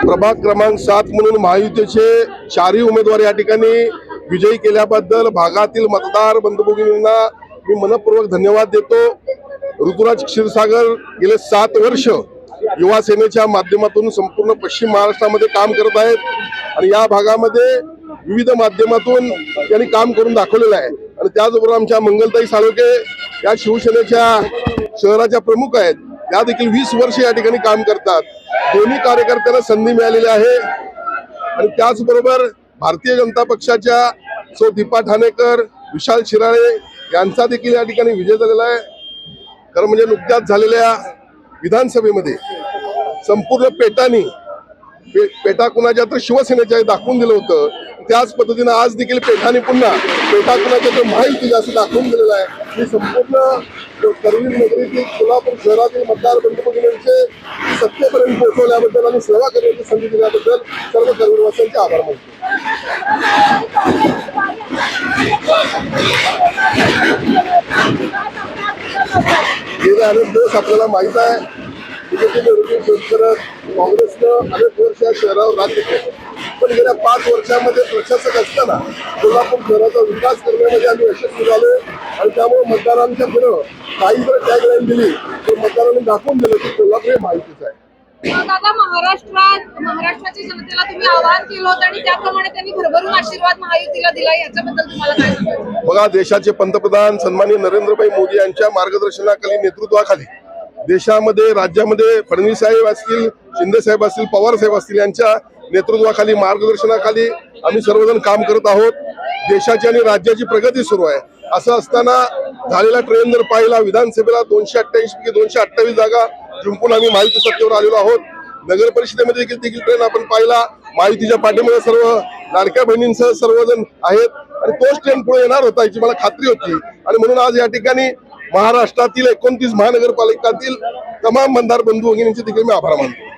प्रभाग क्रमांक 7 म्हणून महायुतीचे चारही उमेदवार या ठिकाणी विजयी केल्याबद्दल भागातील मतदार बंधू भगिनींना मी मनपूर्वक धन्यवाद देतो। ऋतुराज क्षीरसागर गेले 7 वर्ष युवा सेनेच्या माध्यमातून संपूर्ण पश्चिम महाराष्ट्रामध्ये काम करत आहेत आणि या भागामध्ये विविध माध्यमातून त्यांनी काम करून दाखवलेलं आहे। आणि त्याचबरोबर आमच्या मंगलताई साळोखे या शिवसेनेच्या शहराच्या प्रमुख आहेत, त्या देखील 20 वर्ष या ठिकाणी काम करतात। दोन्ही कार्यकर्त्यांना संधी मिळालेली आहे आणि त्याचबरोबर भारतीय जनता पक्षाच्या सौ दीपा ठाणेकर, विशाल शिराळे यांचा देखील या ठिकाणी विजय झालेला आहे। खरं म्हणजे नुकत्याच झालेल्या विधानसभेमध्ये संपूर्ण पेटा कुणाच्या तर शिवसेनेच्या दाखवून दिलं होतं, त्याच पद्धतीने आज देखील पेठाने पुन्हा पेटा कुणाच्या तर महायुतीला असं दाखवून दिलेलं आहे की संपूर्ण करवीर नगरीतील कोल्हापूर शहरातील मतदार बंधू भगिनींचे सत्तेपर्यंत पोहोचवल्याबद्दल आणि सेवा करण्याची संधी दिल्याबद्दल सर्व करवीरवासियांचे आभार मानतो। गेले अनेक दिवस आपल्याला माहित आहे काँग्रेसनं अनेक वर्ष या शहरावर राज्य केलं, पण गेल्या 5 वर्षामध्ये प्रशासक असताना कोल्हापूर शहराचा विकास करण्यामध्ये आम्ही यशस्वी झालो आणि त्यामुळे मतदारांच्या पुढं काही जर टॅगलाईन दिली तर मतदारांनी दाखवून दिलं की कोल्हापूर हे माहितीच आहे। दादा, महाराष्ट्राच्या जनतेला तुम्ही आवाहन केलं होतं आणि त्याप्रमाणे त्यांनी भरभरून आशीर्वाद महायुतीला दिला, याच्याबद्दल तुम्हाला काय सांगायचं? बघा, देशाचे पंतप्रधान सन्माननीय नरेंद्रभाई मोदी यांच्या मार्गदर्शनाखाली, नेतृत्वाखाली देशामध्ये, राज्यामध्ये फडणवीस साहेब असतील, शिंदे साहेब असतील, पवार साहेब असतील यांच्या नेतृत्वाखाली, मार्गदर्शनाखाली आम्ही सर्वजण काम करत आहोत। देशाची आणि राज्याची प्रगती सुरू आहे। असं असताना झालेला ट्रेन जर पाहिला, विधानसभेला 288 पैकी 228 जागा जिंकून आम्ही महायुती सत्तेवर आलेलो आहोत। नगर परिषदेमध्ये देखील ट्रेन आपण पाहिला, महायुतीच्या पाठीमध्ये सर्व लाडक्या बहिणींसह सर्वजण आहेत आणि तोच ट्रेन पुढे येणार होता याची मला खात्री होती। आणि म्हणून आज या ठिकाणी महाराष्ट्रातील 29 महानगरपालिकातील तमाम मतदार बंधू भगिनींचे देखील मी आभार मानतो।